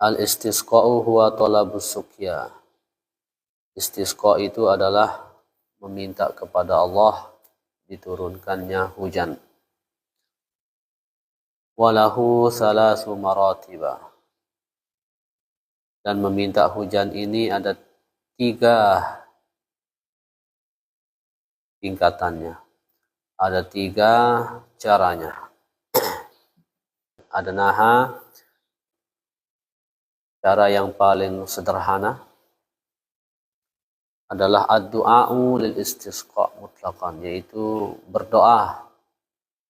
Al-istisqa'u huwa talabus suqya. Istisqa itu adalah meminta kepada Allah diturunkannya hujan. Walahu salasu maratiba. Dan meminta hujan ini ada 3 tingkatannya. Ada 3 caranya. Adnaha, cara yang paling sederhana adalah ad-du'a'u lil istisqa mutlaqan, yaitu berdoa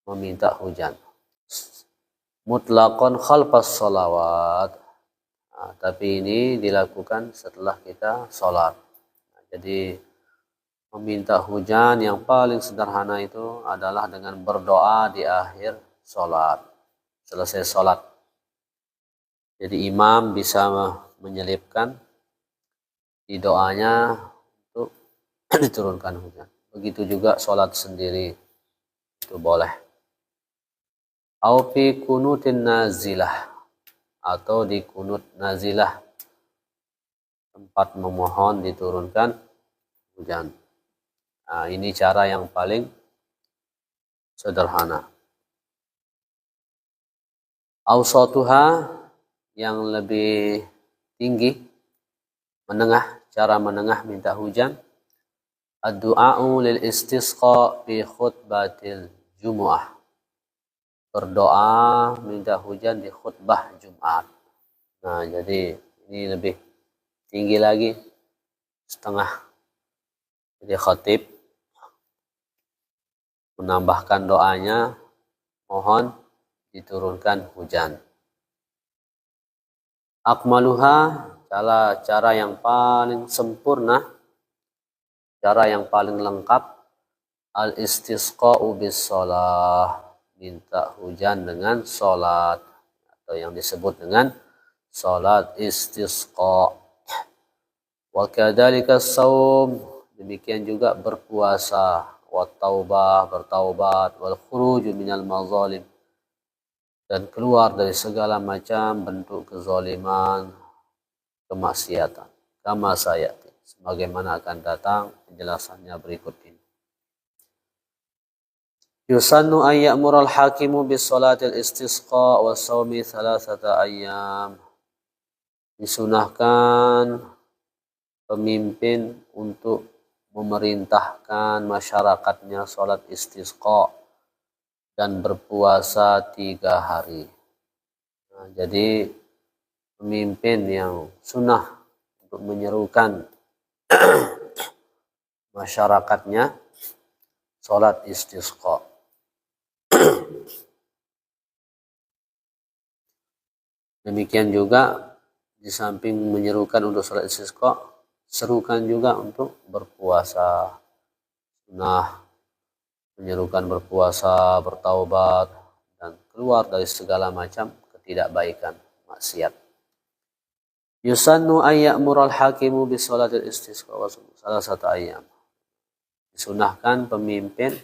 meminta hujan. Mutlaqan khalfas sholawat. Nah, tapi ini dilakukan setelah kita sholat. Nah, jadi meminta hujan yang paling sederhana itu adalah dengan berdoa di akhir sholat. Selesai sholat. Jadi imam bisa menyelipkan di doanya untuk diturunkan hujan. Begitu juga sholat sendiri itu boleh. Au fi kunutin nazilah, atau di kunut nazilah, tempat memohon diturunkan hujan. Nah, ini cara yang paling sederhana. Awsatuha, yang lebih tinggi, menengah, cara menengah minta hujan. Ad-du'a'u lil istisqa fi khutbatil jumu'ah. Berdoa minta hujan di khutbah Jumat. Nah, jadi ini lebih tinggi lagi, setengah. Jadi khatib menambahkan doanya, mohon diturunkan hujan. Akmaluha, cara yang paling sempurna, cara yang paling lengkap, al-istisqa'u bis shalah, minta hujan dengan sholat, atau yang disebut dengan sholat istisqa. Wa kadzalika shaum, demikian juga berpuasa, wa taubah, bertaubat, wal khuruj minal mazalim, dan keluar dari segala macam bentuk kezaliman, kemaksiatan. Kama sayati, sebagaimana akan datang penjelasannya berikut ini. Yusannu an ya'mural hakimu bis salatil istisqa wa shaumi 3 ayyam. Disunahkan pemimpin untuk memerintahkan masyarakatnya salat istisqa dan berpuasa 3 hari. Nah, jadi pemimpin yang sunnah untuk menyerukan masyarakatnya salat istisqa. Demikian juga di samping menyerukan untuk salat istisqa, serukan juga untuk berpuasa sunnah, menyerukan berpuasa, bertaubat, dan keluar dari segala macam ketidakbaikan, maksiat. Yusannu an ya'mural hakimu bis salatil istisqa wa 3 ayyam. Disunahkan pemimpin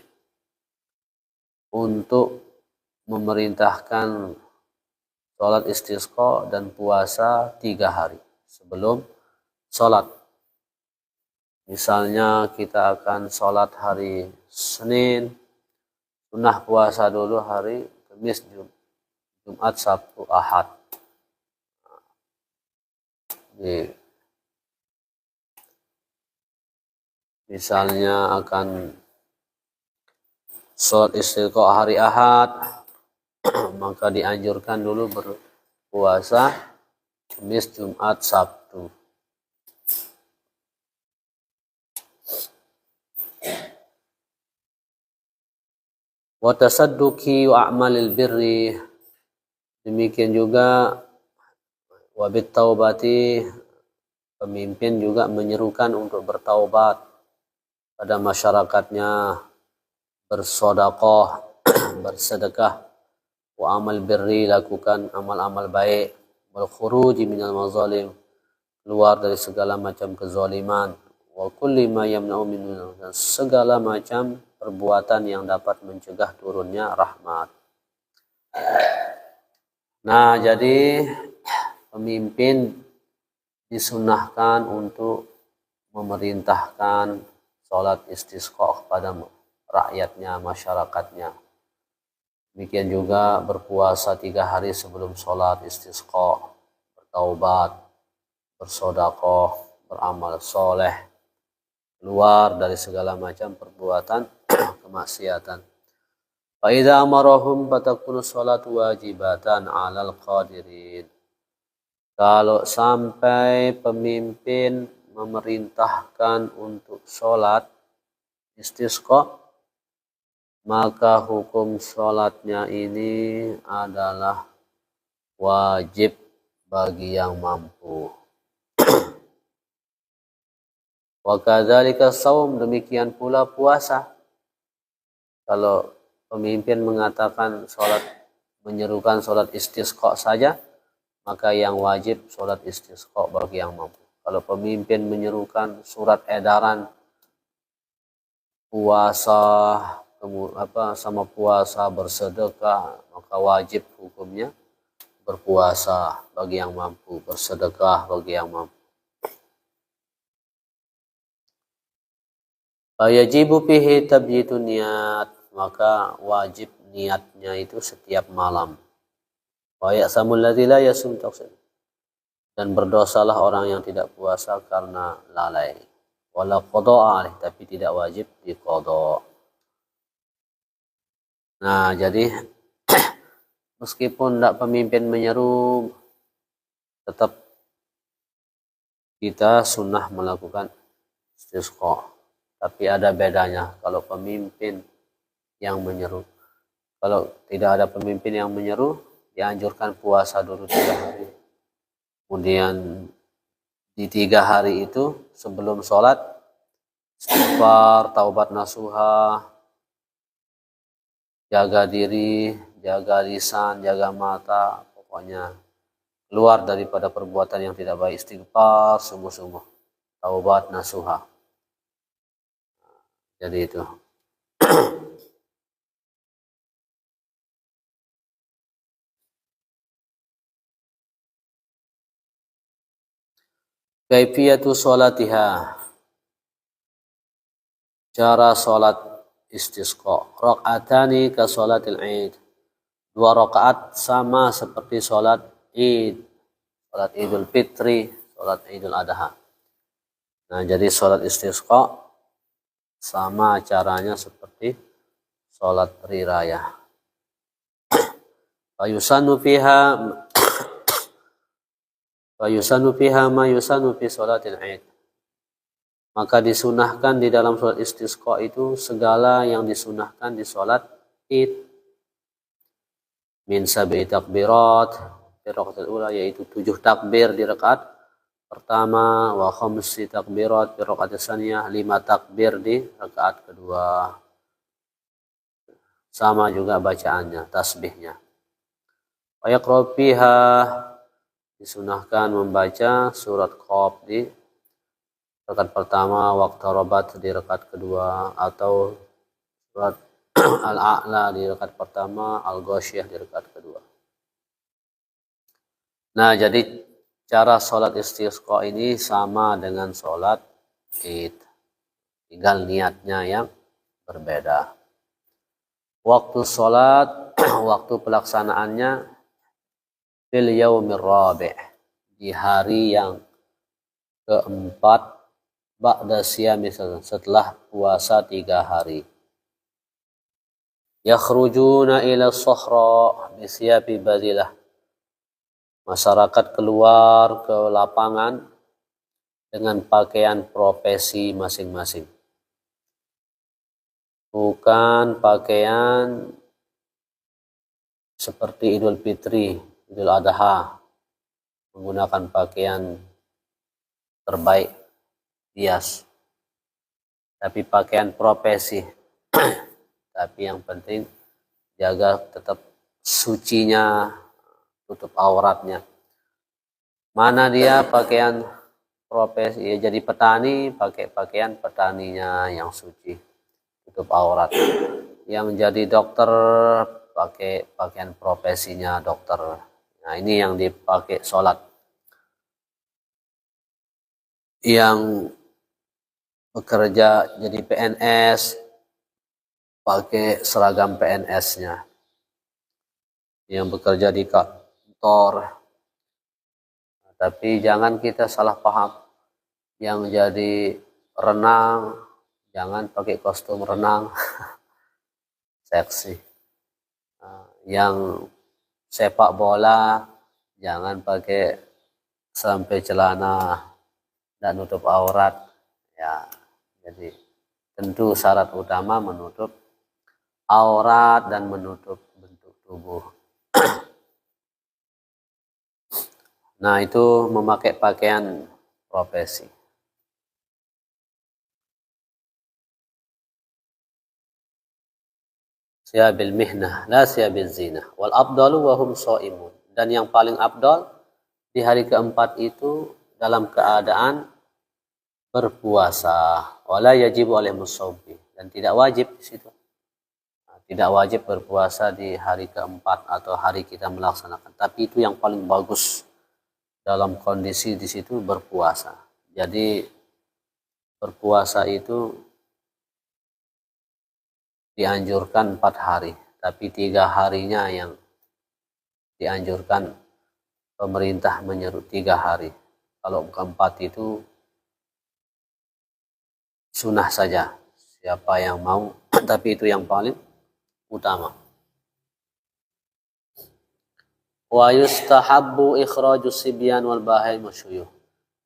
untuk memerintahkan salat istisqa dan puasa 3 hari sebelum salat. Misalnya kita akan salat hari Senin, sunnah puasa dulu hari Kamis, Jumat, Sabtu, Ahad. Jadi, misalnya akan salat istisqa hari Ahad, maka dianjurkan dulu berpuasa Kamis, Jumat, Sabtu. Wa tasadduqi wa a'malil birri, demikian juga wabit taubati, pemimpin juga menyerukan untuk bertaubat pada masyarakatnya, bersedekah, bersedekah, wa amal birri, lakukan amal-amal baik, wal khuruj minal mazalim, keluar dari segala macam kezaliman, wa kulli ma yamna'u min, dan segala macam perbuatan yang dapat mencegah turunnya rahmat. Nah, jadi pemimpin disunahkan untuk memerintahkan sholat istisqa kepada rakyatnya, masyarakatnya. Demikian juga berpuasa 3 hari sebelum sholat istisqa, bertaubat, bersedekah, beramal soleh, keluar dari segala macam perbuatan kemaksiatan. Fa idza amarahum fatakunu sholatu wajibatan 'alal qadirin. Kalau sampai pemimpin memerintahkan untuk sholat istisqa, maka hukum sholatnya ini adalah wajib bagi yang mampu. Wa kadzalika shaum, demikian pula puasa. Kalau pemimpin mengatakan sholat, menyerukan sholat istisqa saja, maka yang wajib sholat istisqa bagi yang mampu. Kalau pemimpin menyerukan surat edaran puasa, sama puasa bersedekah, maka wajib hukumnya berpuasa bagi yang mampu, bersedekah bagi yang mampu. Yajibu fihi tabyitun niat, maka wajib niatnya itu setiap malam. Wa ya'samul ladzi la yasum taqsir, dan berdosalah orang yang tidak puasa karena lalai. Wala qada'a, tapi tidak wajib diqada. Nah, jadi meskipun tidak pemimpin menyeru, tetap kita sunnah melakukan istisqa. Tapi ada bedanya kalau pemimpin yang menyeru. Kalau tidak ada pemimpin yang menyeru, dianjurkan puasa dulu 3 hari. Kemudian di 3 hari itu sebelum sholat, istighfar, taubat nasuha, jaga diri, jaga lisan, jaga mata, pokoknya keluar daripada perbuatan yang tidak baik. Istighfar sungguh-sungguh, taubat nasuha. Jadi itu. Kaifiyatu sholatiha, cara sholat istisqa. Rakaatani ka sholatil Id, 2 rakaat sama seperti sholat Id, sholat Idul Fitri, sholat Idul Adha. Nah, jadi sholat istisqa sama caranya seperti sholat hari raya. Fayusanu fiha ma yusanu fi sholatil Id, maka disunahkan di dalam sholat istisqa itu segala yang disunahkan di sholat Id. Min sab'i takbirat fi rakaatil ula, yaitu 7 takbir di rakaat pertama, wa khamsi takbirat fi rakaatil tsaniyah, 5 takbir di rakaat kedua. Sama juga bacaannya, tasbihnya. Wa yaqra fiha, disunahkan membaca surat Qaf di rakaat pertama, waqtarabat di rakaat kedua, atau surat Al-A'la di rakaat pertama, Al-Ghasyiyah di rakaat kedua. Nah, jadi cara sholat istisqa ini sama dengan sholat Id, tinggal niatnya yang berbeda. Waktu sholat, waktu pelaksanaannya fil yaumir rabi', di hari yang keempat, ba'da siyami, setelah puasa 3 hari. Yakhrujuna ila sohra bisyabi badilah, masyarakat keluar ke lapangan dengan pakaian profesi masing-masing. Bukan pakaian seperti Idul Fitri, Idul Adha, menggunakan pakaian terbaik, hias, tapi pakaian profesi. Tapi yang penting jaga tetap sucinya, tutup auratnya. Mana dia pakaian profesi, ya jadi petani, pakai pakaian petaninya yang suci, tutup aurat. Yang jadi dokter, pakai pakaian profesinya dokter. Nah, ini yang dipakai sholat. yang bekerja jadi PNS pakai seragam PNS-nya, yang bekerja di kantor. Tapi jangan kita salah paham, yang jadi renang jangan pakai kostum renang seksi, yang sepak bola jangan pakai sampai celana dan nutup aurat ya. Jadi tentu syarat utama menutup aurat dan menutup bentuk tubuh. Nah, itu memakai pakaian profesi. Siabil mihnah, la siabil zinah. Wal afdalu wa hum shaimun. Dan yang paling afdal di hari keempat itu dalam keadaan berpuasa. Wala yajibu alaihimus shaumi. Dan tidak wajib di situ. Tidak wajib berpuasa di hari keempat atau hari kita melaksanakan. Tapi itu yang paling bagus dalam kondisi di situ berpuasa. Jadi berpuasa itu dianjurkan 4 hari, tapi 3 harinya yang dianjurkan pemerintah menyeru 3 hari. Kalau keempat itu sunnah saja, siapa yang mau, tapi itu yang paling utama. Wa yustahabbu ikhrajus sibyan wal bahaim wasyuyuh.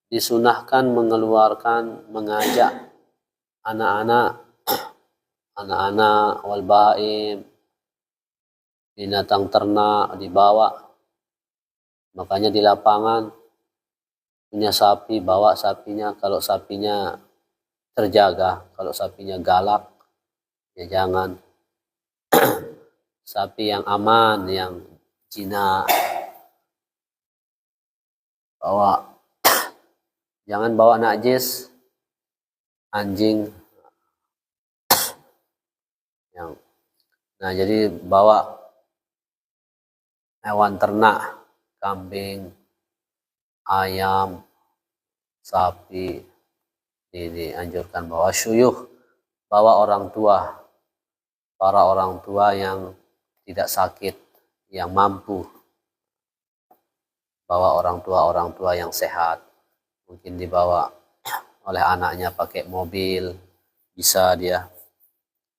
Disunahkan mengeluarkan, mengajak anak-anak wal bahaim, binatang ternak dibawa. Makanya di lapangan punya sapi, bawa sapinya. Kalau sapinya terjaga, kalau sapinya galak ya jangan. Sapi yang aman, yang jinak bawa. Jangan bawa najis, anjing yang. Nah, jadi bawa hewan ternak, kambing, ayam, sapi, ini anjurkan bawa. Syuyuh, bawa orang tua, para orang tua yang tidak sakit, yang mampu. Bawa orang tua yang sehat. Mungkin dibawa oleh anaknya pakai mobil, bisa dia.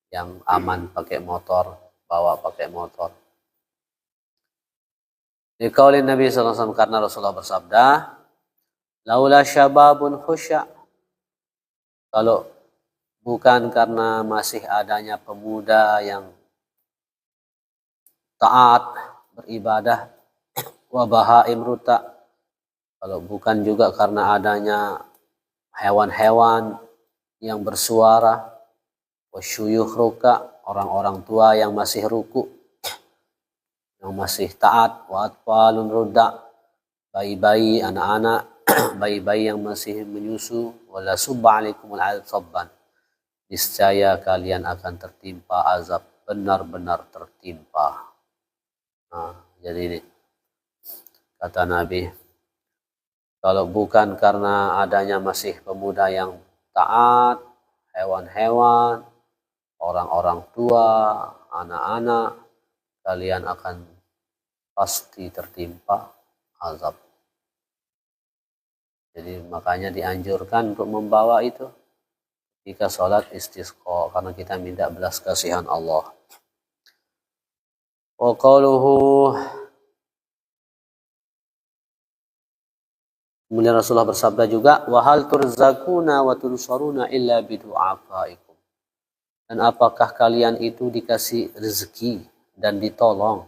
Yang aman pakai motor, bawa pakai motor. Dikaulin Nabi SAW, karena Rasulullah bersabda, laula syababun khusya', kalau bukan karena masih adanya pemuda yang taat beribadah, wa bahaim ruta', kalau bukan juga karena adanya hewan-hewan yang bersuara, wasyuyuh ruka', orang-orang tua yang masih ruku', yang masih taat, wa atfalun rudda', bayi-bayi, anak-anak, bayi-bayi yang masih menyusu, wala subba alaikumul azab sabban, niscaya kalian akan tertimpa azab, benar-benar tertimpa. Nah, jadi ini kata Nabi, kalau bukan karena adanya masih pemuda yang taat, hewan-hewan, orang-orang tua, anak-anak, kalian akan pasti tertimpa azab. Jadi makanya dianjurkan untuk membawa itu ketika sholat istisqa, karena kita minta belas kasihan Allah. Wa qauluhu, kemudian Rasulullah bersabda juga, wa hal turzakuna wa tunsaruna illa bidu'afaikum. Dan apakah kalian itu dikasih rezeki dan ditolong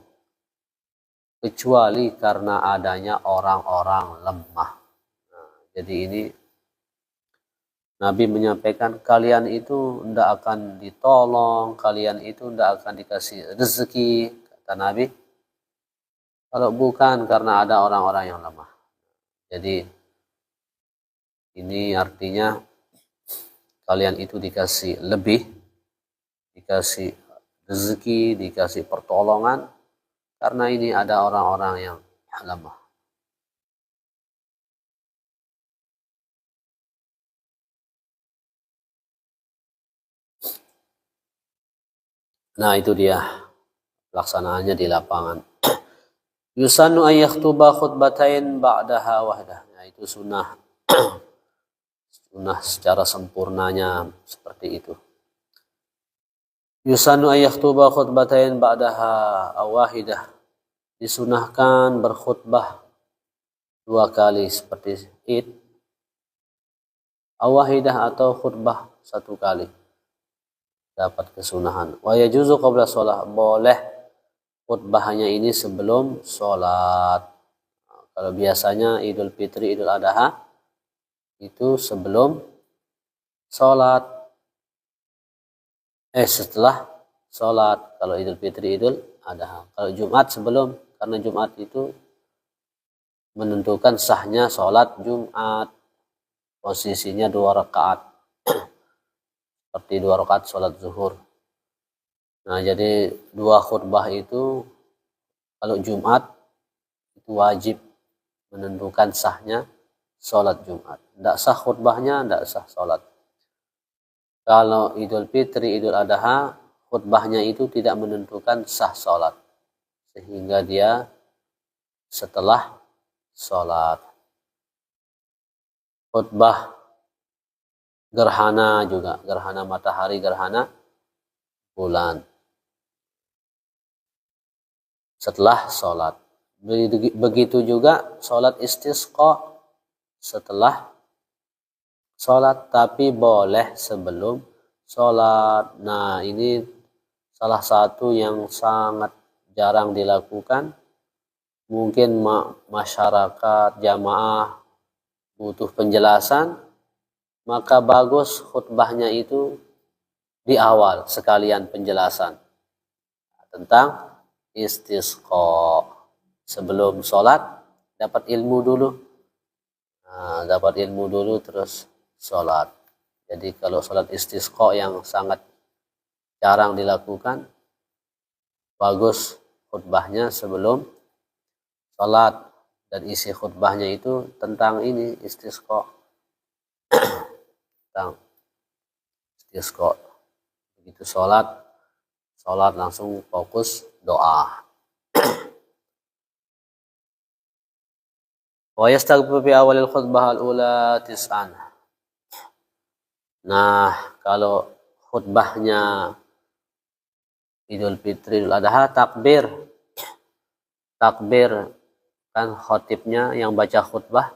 kecuali karena adanya orang-orang lemah. Nah, jadi ini Nabi menyampaikan, kalian itu tidak akan ditolong, kalian itu tidak akan dikasih rezeki, kata Nabi, kalau bukan karena ada orang-orang yang lemah. Jadi ini artinya kalian itu dikasih lebih, dikasih rezeki, dikasih pertolongan, karena ini ada orang-orang yang lemah. Nah, itu dia pelaksanaannya di lapangan. Yusannu an yakhtuba khutbatain ba'daha wahdah. Nah, itu sunnah. Sunnah secara sempurnanya seperti itu. Yusannu an yakhtuba khutbatain ba'daha wahidah. Disunahkan berkhutbah 2 kali seperti id. Wahidah atau khutbah 1 kali. Dapat kesunahan. Wa yajuzu qabla shalah. Boleh khutbahnya ini sebelum sholat. Kalau biasanya Idul Fitri, Idul Adha itu sebelum sholat. Setelah sholat. Kalau Idul Fitri, Idul Adha. Kalau Jumat sebelum, karena Jumat itu menentukan sahnya sholat Jumat. Posisinya 2 rakaat. Seperti 2 rakaat sholat zuhur. Nah, jadi 2 khutbah itu kalau Jumat itu wajib menentukan sahnya sholat Jumat. Tidak sah khutbahnya, tidak sah sholat. Kalau Idul Fitri, Idul Adha, khutbahnya itu tidak menentukan sah sholat. Sehingga dia setelah sholat. Khutbah gerhana juga. Gerhana matahari, gerhana bulan. Setelah sholat. Begitu juga sholat istisqa setelah sholat, tapi boleh sebelum sholat. Nah, ini salah satu yang sangat jarang dilakukan. Mungkin masyarakat jamaah butuh penjelasan, maka bagus khutbahnya itu di awal sekalian penjelasan tentang istisqa. Sebelum sholat dapat ilmu dulu. Nah, dapat ilmu dulu terus sholat. Jadi kalau sholat istisqa yang sangat jarang dilakukan, bagus khutbahnya sebelum sholat. Dan isi khutbahnya itu tentang ini, istisqa. Tentang istisqa. Begitu sholat langsung fokus doa. Wa yastaghfiru fi awalil khutbah al-ula tis'an. Nah, kalau khutbahnya Idul Fitri, Idul Adha, takbir. Takbir kan khotibnya yang baca khutbah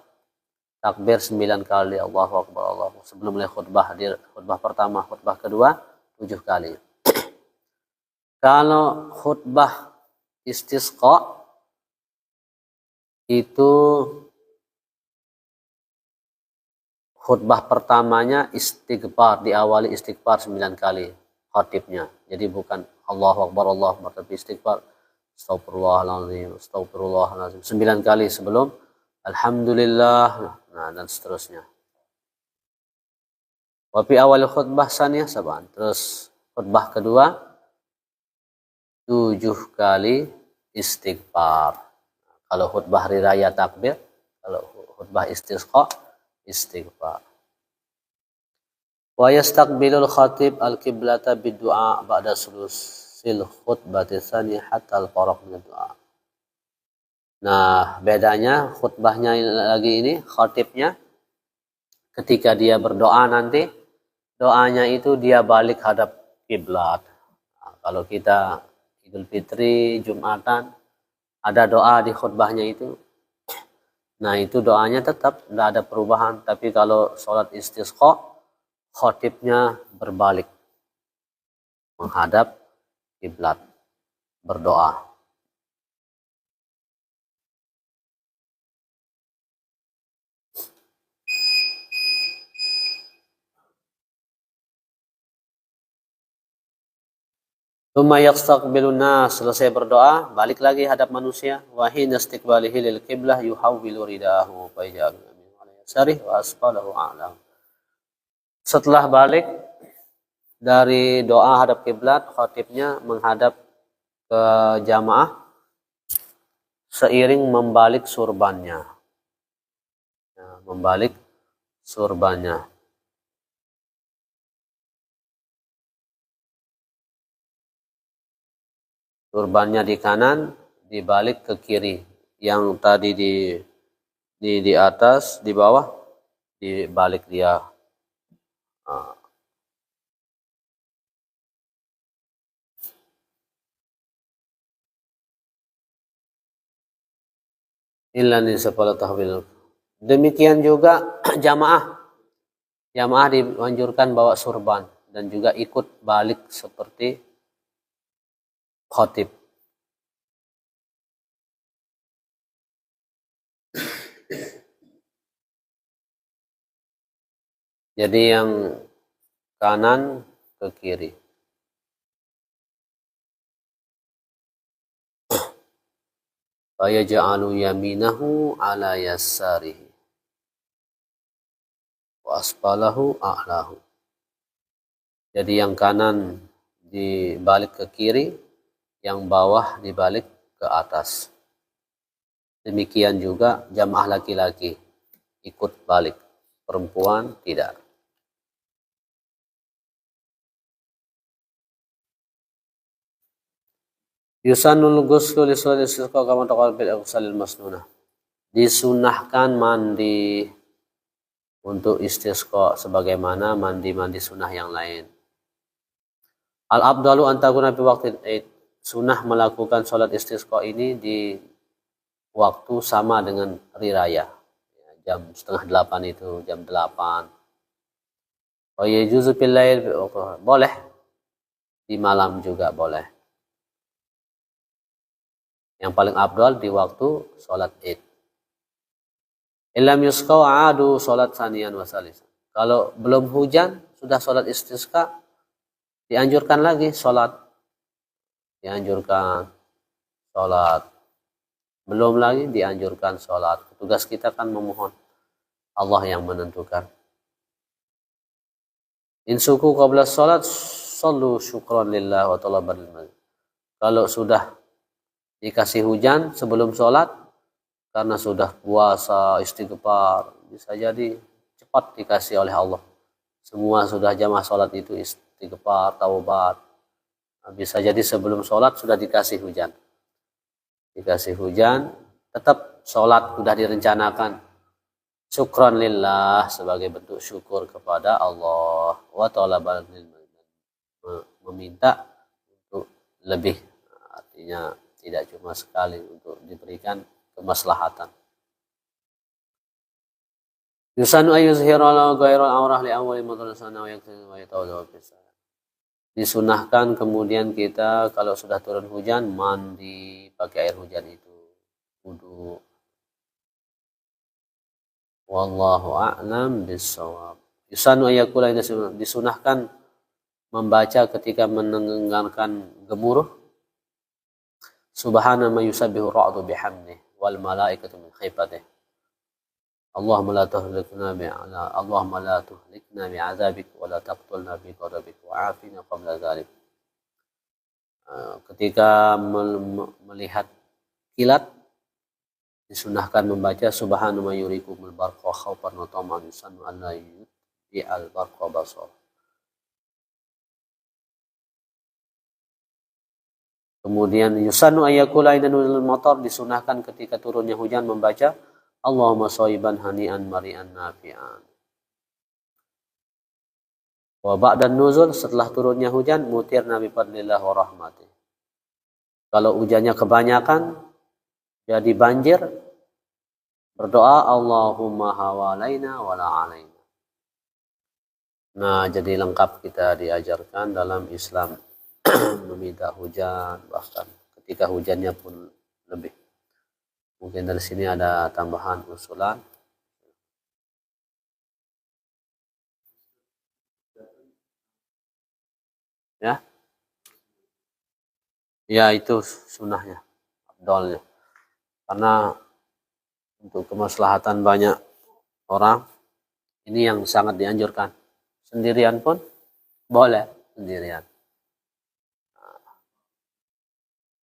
takbir 9 kali, Allahu Akbar, Allahu Akbar. Sebelum mulai khutbah, di khutbah pertama, khutbah kedua 7 kali. Kalau khutbah istisqa itu khutbah pertamanya istighfar, diawali istighfar 9 kali khatibnya. Jadi bukan Allahu Akbar, Allahu Akbar, tapi istighfar. Astagfirullahaladzim, astagfirullahaladzim. 9 kali sebelum Alhamdulillah, nah dan seterusnya. Wa fi awal khutbah saniyah sab'an. Terus khutbah kedua 7 kali istighfar. Kalau khutbah hari raya takbir, kalau khutbah istisqa istighfar. Wa yastaqbilul khatib al-qiblata bid-du'a ba'da sulusil khutbati tsaniyah hatta al-faraq min ad-du'a. Nah, bedanya khutbahnya lagi ini, khatibnya ketika dia berdoa nanti, doanya itu dia balik hadap kiblat. Nah, kalau kita Idul Fitri, Jumatan, ada doa di khutbahnya itu. Nah, itu doanya tetap tidak ada perubahan. Tapi kalau sholat istisqa, khatibnya berbalik menghadap kiblat, berdoa. Tsumma yastaqbilun nas, selesai berdoa, balik lagi hadap manusia. Wa hina istiqbalihi lil qiblah yuhawwilu ridahu fa yaj'alu min yasarihi wa asfalahu a'lam. Setelah balik dari doa hadap kiblat, khatibnya menghadap ke jamaah seiring membalik surbannya. Nah, membalik surbannya. turbannya di kanan, dibalik ke kiri. Yang tadi di atas, di bawah, dibalik dia. Illa ni sepala tahwil. Demikian juga jamaah. Jamaah dianjurkan bawa surban dan juga ikut balik seperti khatib. Jadi yang kanan ke kiri. Fayaj'alu yaminahu ala yasarihi wa asfalahu a'lahu. Jadi yang kanan dibalik ke kiri, yang bawah dibalik ke atas. Demikian juga jamaah laki-laki ikut balik, perempuan tidak. Yusannul ghuslu li sholati istisqa kama taqal bil ighsalil masnunah. Disunahkan mandi untuk istisqa sebagaimana mandi-mandi sunnah yang lain. Al-afdalu antaguna fi waqtil id. Sunnah melakukan sholat istisqa ini di waktu sama dengan hari raya. Jam 7:30 itu, jam 8. Wa yajuzu fil lail, boleh di malam juga boleh. Yang paling afdal di waktu sholat id. Illam yusqa adu sholat saniyan wa salisan. Kalau belum hujan, sudah sholat istisqa, dianjurkan lagi sholat. Dianjurkan sholat. Belum lagi dianjurkan sholat. Tugas kita kan memohon. Allah yang menentukan. Insuku qabla sholat, sallu syukran lillah wa talaban lil. Kalau sudah dikasih hujan sebelum sholat, karena sudah puasa, istighfar, bisa jadi cepat dikasih oleh Allah. Semua sudah jamaah sholat itu istighfar, taubat. Bisa jadi sebelum sholat sudah dikasih hujan. Dikasih hujan, tetap sholat sudah direncanakan. Syukran lillah, sebagai bentuk syukur kepada Allah. Wa talaban lil, meminta untuk lebih. Artinya tidak cuma sekali, untuk diberikan kemaslahatan. Yusanu ayyuzhira ghairal aurah li awwali madrasana wa yaktazi wa yatawadu fi salat. Disunahkan kemudian kita kalau sudah turun hujan mandi pakai air hujan itu, wudu. Wallahu a'lam bissawab. Yusanu ayyakula, disunahkan membaca ketika mendengarkan gemuruh, subhana ma yusabbihu ra'du bihamdihi wal malaikatu min khifatihi. Allahumma la tuhlikna bi'adzabik wa la taqtulna bighadabik wa 'afina qabla dzalik. Ketika melihat kilat, disunahkan membaca subhana ma yurikumul barqa khaufan wa tama'an yusannu an la yutbi'al barqa basar. Kemudian yusannu ayyakula inda nuzulil matar, disunahkan ketika turunnya hujan membaca Allahumma shayban hani'an mari'an nafi'an. Wa ba'dan nuzul, setelah turunnya hujan, mutirna bi fadlillah wa rahmatih. Kalau hujannya kebanyakan jadi banjir, berdoa Allahumma hawalaina wa la alaina. Nah, jadi lengkap kita diajarkan dalam Islam meminta hujan, bahkan ketika hujannya pun lebih. Mungkin dari sini ada tambahan usulan. Ya. Ya, itu sunnahnya, afdalnya. Karena untuk kemaslahatan banyak orang, ini yang sangat dianjurkan. Sendirian pun boleh, sendirian.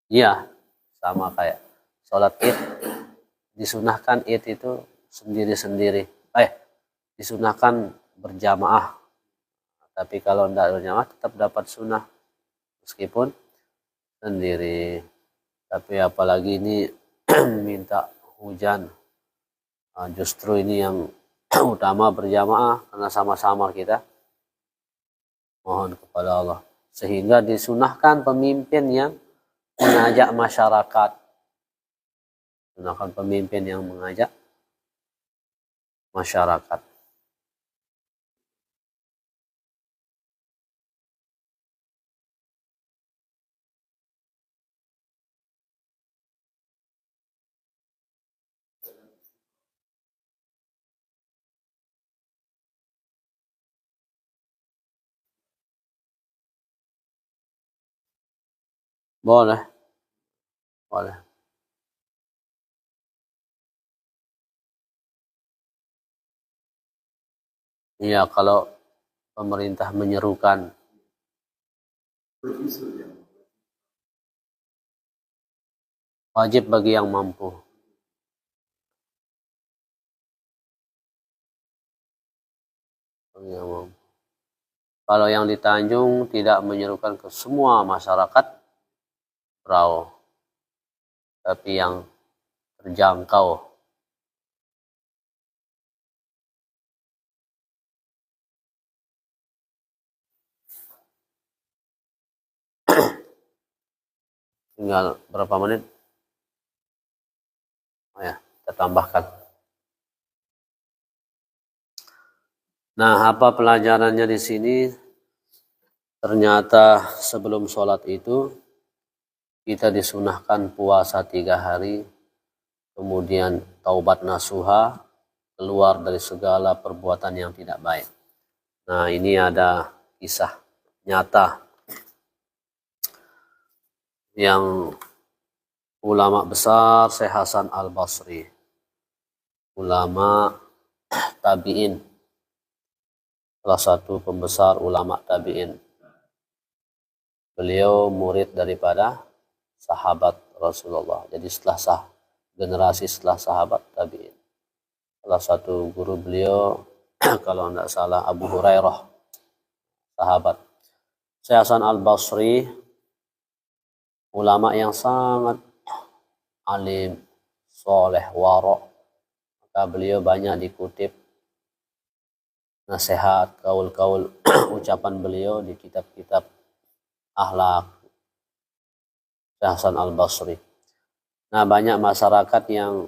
Iya, sama kayak sholat id, disunahkan id itu sendiri-sendiri. Disunahkan berjamaah. Tapi kalau tidak berjamaah tetap dapat sunnah meskipun sendiri. Tapi apalagi ini minta hujan, justru ini yang utama berjamaah karena sama-sama kita mohon kepada Allah. Sehingga disunahkan pemimpin yang mengajak masyarakat. Sunahkan pemimpin yang mengajak masyarakat. Boleh, boleh. Iya, kalau pemerintah menyerukan. Wajib bagi yang mampu. Bagi yang mampu. Kalau yang di Tanjung tidak menyerukan ke semua masyarakat perahu, tapi yang terjangkau. Tinggal berapa menit? Oh ya, kita tambahkan. Nah, apa pelajarannya di sini? Ternyata sebelum sholat itu kita disunahkan puasa 3 hari, kemudian taubat nasuha, keluar dari segala perbuatan yang tidak baik. Nah, ini ada kisah nyata yang ulama besar Syekh Hasan Al-Basri, ulama tabi'in, salah satu pembesar ulama tabi'in. Beliau murid daripada sahabat Rasulullah. Jadi generasi setelah sahabat tabi'in. Salah satu guru beliau kalau tidak salah Abu Hurairah, sahabat. Syekh Hasan Al-Basri, ulama yang sangat alim, soleh, warok. Maka beliau banyak dikutip nasihat, kaul-kaul ucapan beliau di kitab-kitab akhlak Syekh Hasan Al-Basri. Nah, banyak masyarakat yang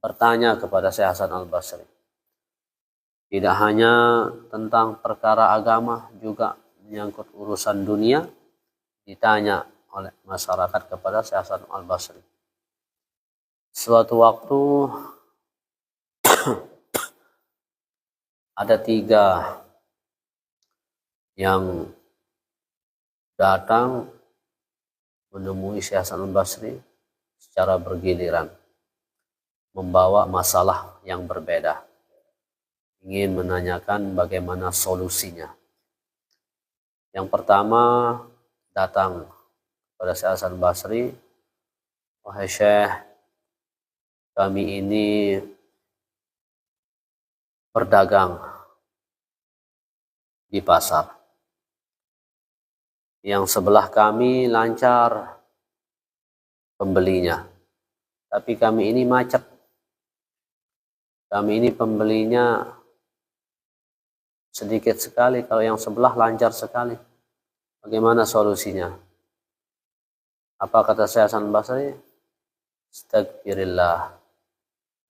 bertanya kepada Syekh Hasan Al-Basri. Tidak hanya tentang perkara agama, juga menyangkut urusan dunia, ditanya oleh masyarakat kepada Syekh Hasan Al-Basri. Suatu waktu ada 3 yang datang menemui Syekh Hasan Al-Basri secara bergiliran, membawa masalah yang berbeda, ingin menanyakan bagaimana solusinya. Yang pertama datang kepada Syekh Hasan Al-Basri, wahai Syekh, kami ini berdagang di pasar. Yang sebelah kami lancar pembelinya, tapi kami ini macet. Kami ini pembelinya sedikit sekali, kalau yang sebelah lancar sekali. Bagaimana solusinya? Apa kata Syekh Hasan Basri? Astaghfirillah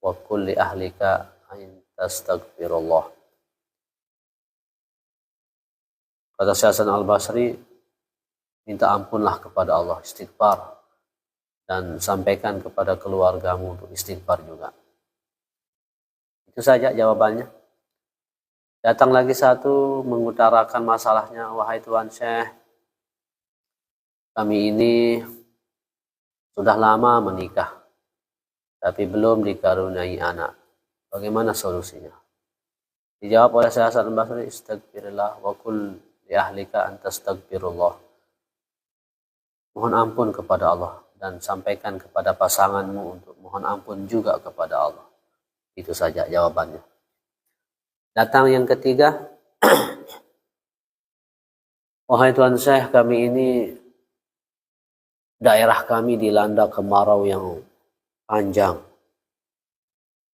wa kulli ahlika ain tastaghfirullah. Kata Syekh Hasan Al-Basri, minta ampunlah kepada Allah, istighfar, dan sampaikan kepada keluargamu untuk istighfar juga. Itu saja jawabannya. Datang lagi satu mengutarakan masalahnya, wahai Tuan Syekh, kami ini sudah lama menikah, tapi belum dikaruniai anak. Bagaimana solusinya? Dijawab oleh Syekh Hasan Al-Basri, astaghfirullah wa kul li ahlika antastaghfirullah. Mohon ampun kepada Allah dan sampaikan kepada pasanganmu untuk mohon ampun juga kepada Allah. Itu saja jawabannya. Datang yang ketiga, wahai Tuan Syekh, kami ini daerah kami dilanda kemarau yang panjang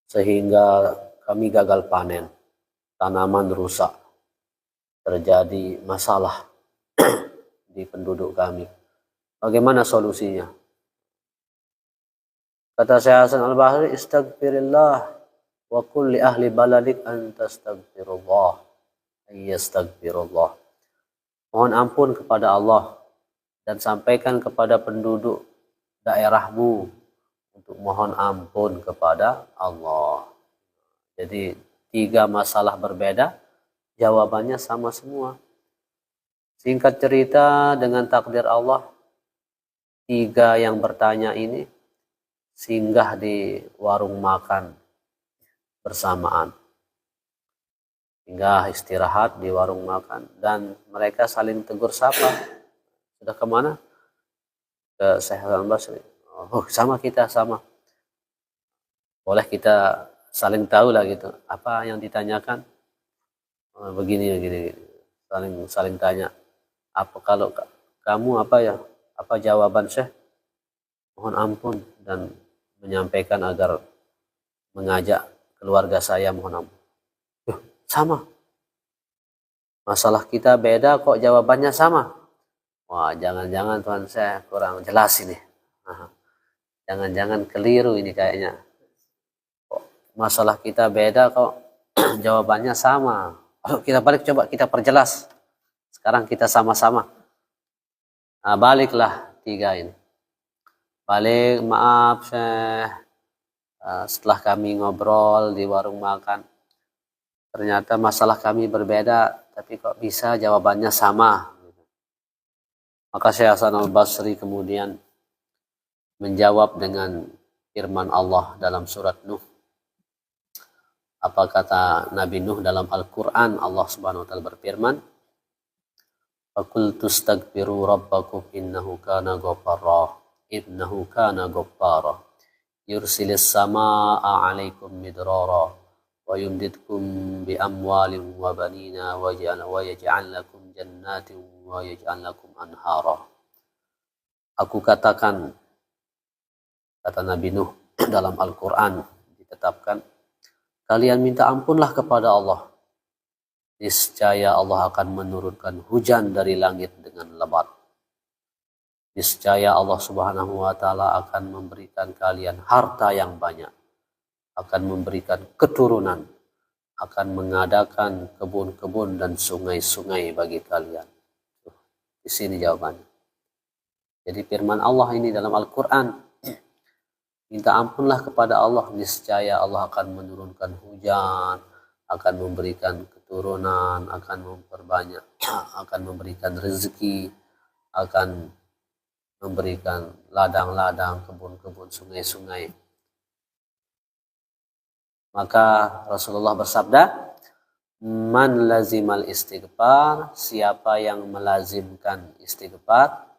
sehingga kami gagal panen, tanaman rusak, terjadi masalah di penduduk kami. Bagaimana solusinya? Kata Syekh Hasan Al-Basri, istaghfirillah wa qul li ahli baladik an tastaghfirullah ayyastaghfirullah. Mohon ampun kepada Allah dan sampaikan kepada penduduk daerahmu untuk mohon ampun kepada Allah. Jadi 3 masalah berbeda, jawabannya sama semua. Singkat cerita, dengan takdir Allah, 3 yang bertanya ini singgah di warung makan bersamaan. Singgah istirahat di warung makan dan mereka saling tegur sapa. Sudah kemana? Ke Syekh Hasan Basri. Oh, sama kita, sama. Boleh kita saling tahu lah gitu. Apa yang ditanyakan? Oh, begini. Saling tanya. Apa kalau kamu apa ya? Apa jawaban Syekh? Mohon ampun dan menyampaikan agar mengajak keluarga saya mohon ampun. Sama. Masalah kita beda kok jawabannya sama. Wah, jangan-jangan Tuhan saya kurang jelas ini. Jangan-jangan keliru ini kayaknya. Kok masalah kita beda kok jawabannya sama. Kalau kita balik coba kita perjelas. Sekarang kita sama-sama. Nah, baliklah 3 ini. Balik, maaf Syekh, setelah kami ngobrol di warung makan, ternyata masalah kami berbeda, tapi kok bisa jawabannya sama. Maka Syekh Hasan Al-Basri kemudian menjawab dengan firman Allah dalam surat Nuh. Apa kata Nabi Nuh dalam Al-Quran? Allah Subhanahu wa Ta'ala berfirman, "Faqultu astaghfiru rabbakum innahu kana ghaffara." Innahu kana ghaffara yursilis samaa'a 'alaikum midrara wa yumdidkum bi amwalin wa banina wa yaj'al lakum jannatin wa yaj'al lakum anhara. Aku katakan, kata Nabi Nuh dalam Al-Quran ditetapkan, kalian minta ampunlah kepada Allah. Niscaya Allah akan menurunkan hujan dari langit dengan lebat. Niscaya Allah Subhanahu wa Ta'ala akan memberikan kalian harta yang banyak, akan memberikan keturunan, akan mengadakan kebun-kebun dan sungai-sungai bagi kalian. Di sini jawabannya. Jadi firman Allah ini dalam Al-Quran, minta ampunlah kepada Allah, niscaya Allah akan menurunkan hujan, akan memberikan keturunan, akan memperbanyak, akan memberikan rezeki, akan memberikan ladang-ladang, kebun-kebun, sungai-sungai. Maka Rasulullah bersabda, man lazimal istighfar, siapa yang melazimkan istighfar,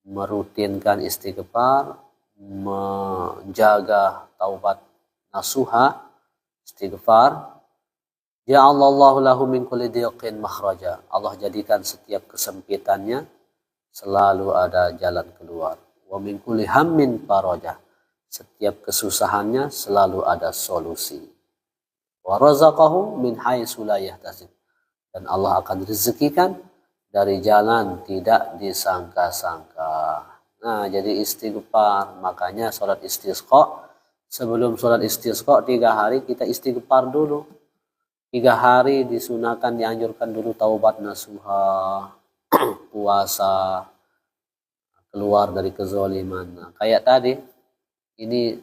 merutinkan istighfar, menjaga taubat nasuha, istighfar, ja'alallahu lahu min kulli dhiqin makhraja. Allah jadikan setiap kesempitannya selalu ada jalan keluar. Wa min kulli hammin faraja. Setiap kesusahannya selalu ada solusi. Wa razaqahu min haitsu la yahtasib. Dan Allah akan rezekikan dari jalan tidak disangka-sangka. Nah, jadi istighfar. Makanya salat istisqa, sebelum salat istisqa 3 hari kita istighfar dulu. 3 hari disunahkan, dianjurkan dulu taubat nasuha, puasa, keluar dari kezaliman. Nah, kayak tadi, ini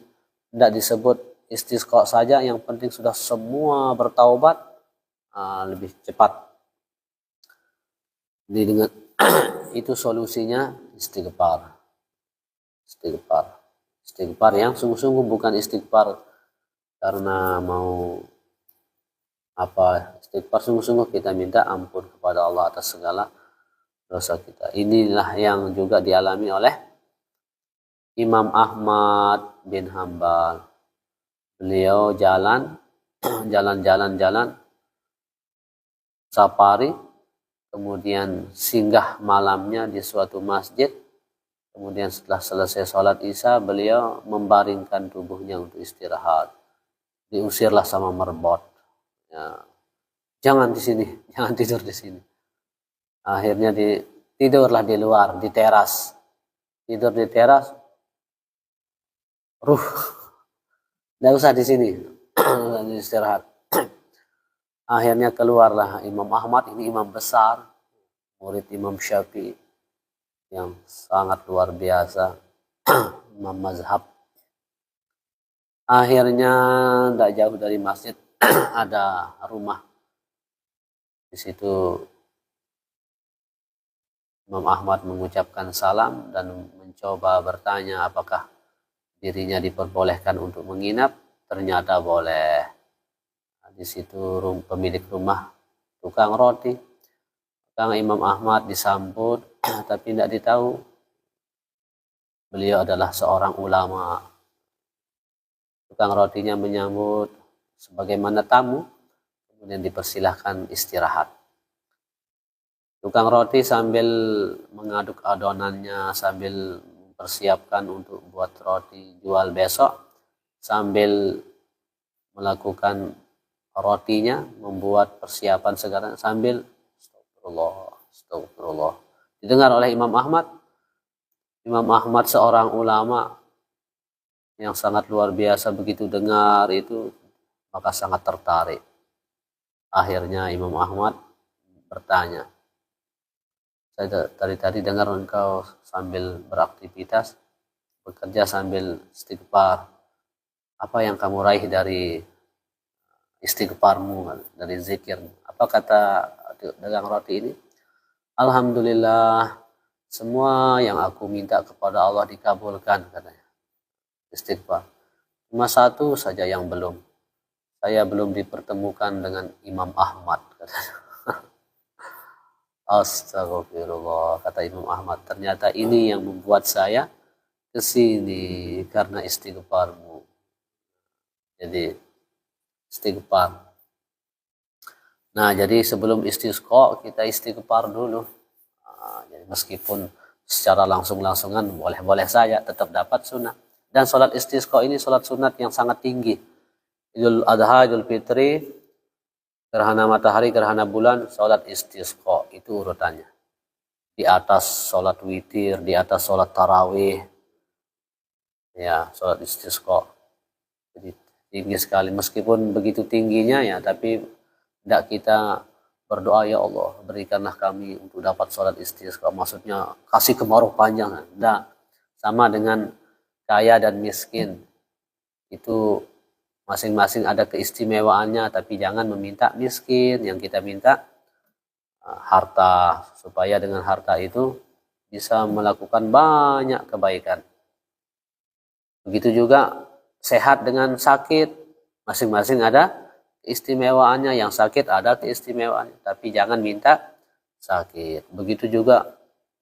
tidak disebut istisqa saja, yang penting sudah semua bertaubat, lebih cepat. Jadi dengan itu solusinya istighfar. Istighfar yang sungguh-sungguh, bukan istighfar karena mau istighfar sungguh-sungguh kita minta ampun kepada Allah atas segala dosa kita. Inilah yang juga dialami oleh Imam Ahmad bin Hambal. Beliau jalan safari, kemudian singgah malamnya di suatu masjid. Kemudian setelah selesai sholat isya, beliau membaringkan tubuhnya untuk istirahat. Diusirlah sama merbot. Ya, jangan di sini, jangan tidur di sini. Akhirnya tidurlah di luar, di teras. Tidur di teras, tidak usah di sini, istirahat. Akhirnya keluarlah Imam Ahmad, ini imam besar, murid Imam Syafi'i yang sangat luar biasa, imam mazhab. Akhirnya tidak jauh dari masjid ada rumah. Di situ Imam Ahmad mengucapkan salam dan mencoba bertanya apakah dirinya diperbolehkan untuk menginap. Ternyata boleh. Di situ pemilik rumah tukang roti, tukang Imam Ahmad disambut, tapi tidak ditahu beliau adalah seorang ulama. Tukang rotinya menyambut sebagaimana tamu, kemudian dipersilahkan istirahat. Tukang roti sambil mengaduk adonannya, sambil mempersiapkan untuk buat roti jual besok, sambil melakukan rotinya, membuat persiapan segala sambil astagfirullah. Didengar oleh Imam Ahmad. Imam Ahmad seorang ulama yang sangat luar biasa, begitu dengar itu maka sangat tertarik. Akhirnya Imam Ahmad bertanya, saya tadi dengar engkau sambil beraktivitas, bekerja sambil istighfar. Apa yang kamu raih dari istighfarmu, dari zikir? Apa kata dagang roti ini? Alhamdulillah, semua yang aku minta kepada Allah dikabulkan, katanya. Istighfar. Cuma satu saja yang belum. Saya belum dipertemukan dengan Imam Ahmad, katanya. Astagfirullah, kata Imam Ahmad. Ternyata ini yang membuat saya kesini karena istighfarmu. Jadi istighfar. Nah, jadi sebelum istisqa kita istighfar dulu. Nah, jadi meskipun secara langsung-langsungan boleh-boleh saja, tetap dapat sunnah. Dan sholat istisqa ini sholat sunat yang sangat tinggi. Idul Adha, Idul Fitri, gerhana matahari, gerhana bulan, sholat istisqa itu urutannya. Di atas sholat witir, di atas sholat tarawih, ya sholat istisqa. Jadi tinggi sekali. Meskipun begitu tingginya ya, tapi tidak kita berdoa, ya Allah berikanlah kami untuk dapat sholat istisqa. Maksudnya kasih kemarau panjang. Tidak. Sama dengan kaya dan miskin. Itu masing-masing ada keistimewaannya, tapi jangan meminta miskin. Yang kita minta harta, supaya dengan harta itu bisa melakukan banyak kebaikan. Begitu juga sehat dengan sakit, masing-masing ada keistimewaannya. Yang sakit ada keistimewaannya, tapi jangan minta sakit. Begitu juga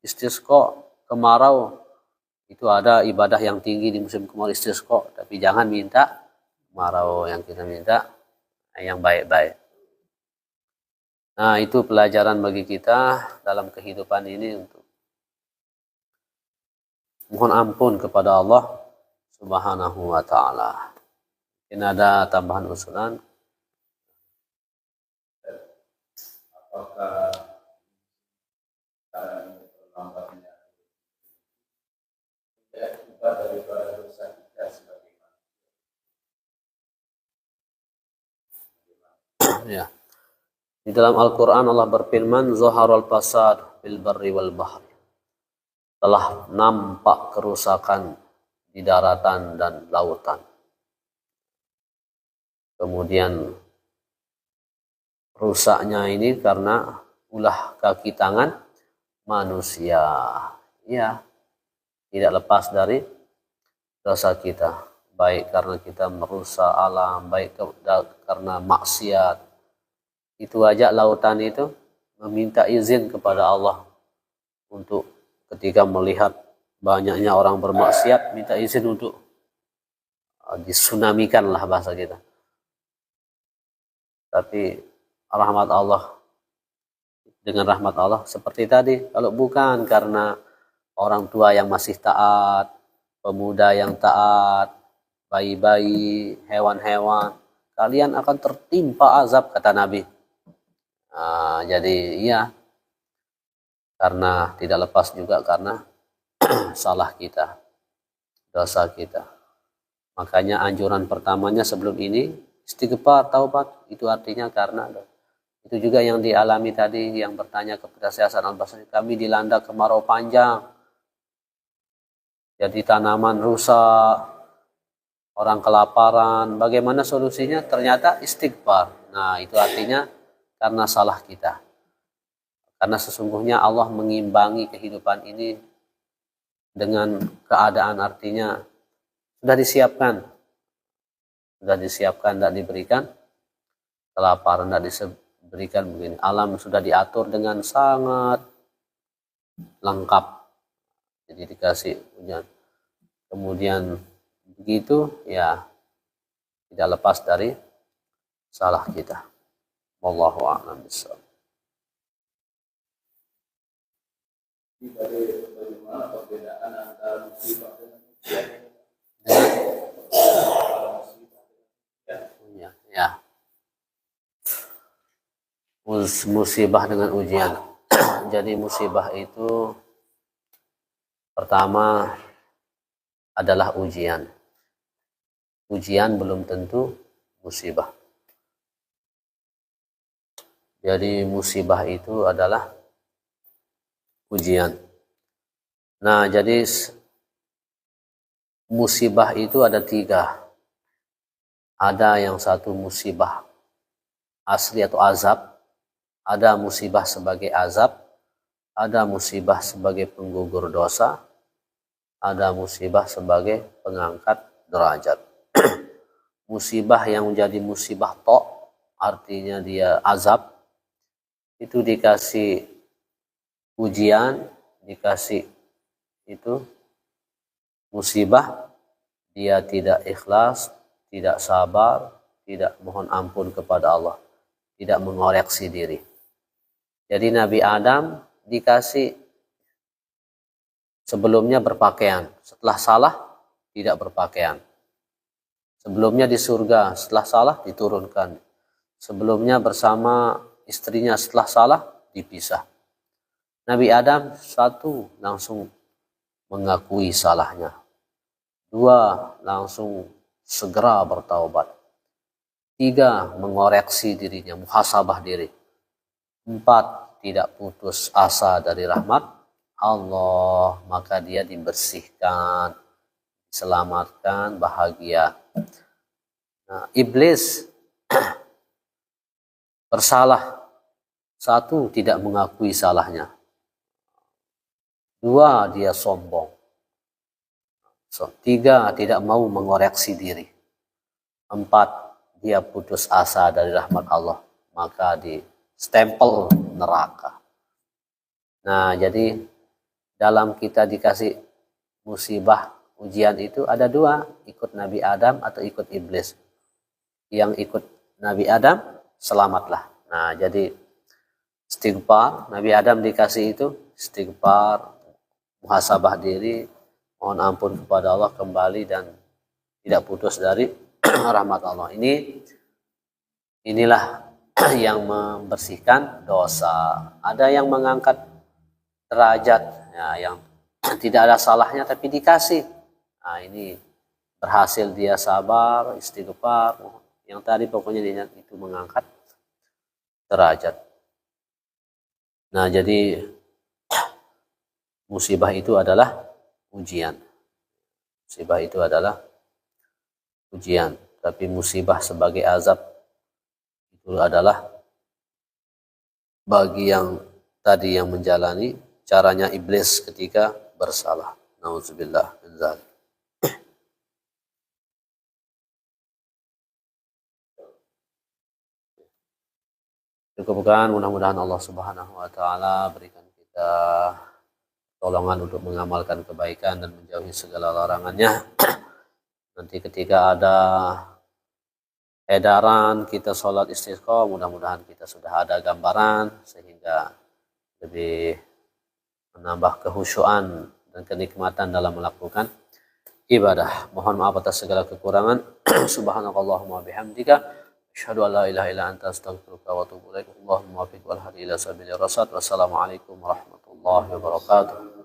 istisqa, kemarau, itu ada ibadah yang tinggi di musim kemarau istisqa, tapi jangan minta kemarau. Yang kita minta yang baik-baik. Nah, itu pelajaran bagi kita dalam kehidupan ini untuk mohon ampun kepada Allah Subhanahu wa ta'ala. Mungkin ada tambahan usulan. Apakah terlambatnya akibat daripada dosa kita sebagai manusia? Ya. Di dalam Al-Quran Allah berfirman, Zaharal fasad fil barri wal bahri. Telah nampak kerusakan di daratan dan lautan. Kemudian rusaknya ini karena ulah kaki tangan manusia. Ya, tidak lepas dari dosa kita. Baik karena kita merusak alam, baik karena maksiat. Itu aja lautan itu meminta izin kepada Allah untuk ketika melihat banyaknya orang bermaksiat, minta izin untuk disunamikan lah bahasa kita. Tapi rahmat Allah, dengan rahmat Allah seperti tadi, kalau bukan karena orang tua yang masih taat, pemuda yang taat, bayi-bayi, hewan-hewan, kalian akan tertimpa azab, kata Nabi. Jadi iya, karena tidak lepas juga karena salah kita, dosa kita. Makanya anjuran pertamanya sebelum ini istighfar, taubat. Itu artinya karena itu juga yang dialami tadi yang bertanya kepada saya Hasan Al-Basri, kami dilanda kemarau panjang, jadi tanaman rusak, orang kelaparan. Bagaimana solusinya? Ternyata istighfar. Nah, itu artinya karena salah kita. Karena sesungguhnya Allah mengimbangi kehidupan ini dengan keadaan, artinya sudah disiapkan, tidak diberikan kelaparan, tidak diberikan begini. Alam sudah diatur dengan sangat lengkap, jadi dikasih hujan. Kemudian begitu ya, tidak lepas dari salah kita. Wallahu a'lam bishawab. Bagaimana perbedaan antara musibah dengan ujian? Ya. Musibah dengan ujian. Jadi musibah itu pertama adalah ujian. Ujian belum tentu musibah. Jadi musibah itu adalah ujian. Nah, jadi musibah itu ada 3. Ada yang satu musibah asli atau azab, ada musibah sebagai azab, ada musibah sebagai penggugur dosa, ada musibah sebagai pengangkat derajat. Musibah yang menjadi musibah artinya dia azab, itu dikasih ujian, dikasih itu musibah, dia tidak ikhlas, tidak sabar, tidak mohon ampun kepada Allah, tidak mengoreksi diri. Jadi Nabi Adam dikasih sebelumnya berpakaian, setelah salah tidak berpakaian. Sebelumnya di surga, setelah salah diturunkan. Sebelumnya bersama istrinya, setelah salah dipisah. Nabi Adam satu langsung mengakui salahnya. 2 langsung segera bertaubat. 3 mengoreksi dirinya, muhasabah diri. 4 tidak putus asa dari rahmat Allah, maka dia dibersihkan, diselamatkan, bahagia. Nah, iblis bersalah. 1 tidak mengakui salahnya. 2 dia sombong. 3 tidak mau mengoreksi diri. 4 dia putus asa dari rahmat Allah, maka di stempel neraka. Nah, jadi dalam kita dikasih musibah, ujian itu ada 2, ikut Nabi Adam atau ikut iblis. Yang ikut Nabi Adam selamatlah. Nah, jadi istighfar, Nabi Adam dikasih itu istighfar, muhasabah diri, mohon ampun kepada Allah, kembali dan tidak putus dari rahmat Allah. Inilah yang membersihkan dosa. Ada yang mengangkat derajat, ya, yang tidak ada salahnya tapi dikasih. Nah, ini berhasil dia sabar, istighfar. Yang tadi pokoknya dia itu mengangkat derajat. Nah, jadi musibah itu adalah ujian. Musibah itu adalah ujian. Tapi musibah sebagai azab itu adalah bagi yang tadi yang menjalani caranya iblis ketika bersalah. Nauzubillah min dzalik. Cukupkan, mudah-mudahan Allah Subhanahu wa taala berikan kita tolongan untuk mengamalkan kebaikan dan menjauhi segala larangannya. Nanti ketika ada edaran kita sholat istisqa, mudah-mudahan kita sudah ada gambaran sehingga lebih menambah kehusyuan dan kenikmatan dalam melakukan ibadah. Mohon maaf atas segala kekurangan. Subhanakallahumma bihamdika asyhadu an la ilaha illa anta astaghfiruka wa atubu ilaik. Allahumma waffiq wal hadi ila sabilir rasyad. Wassalamualaikum warahmatullahi wabarakatuh.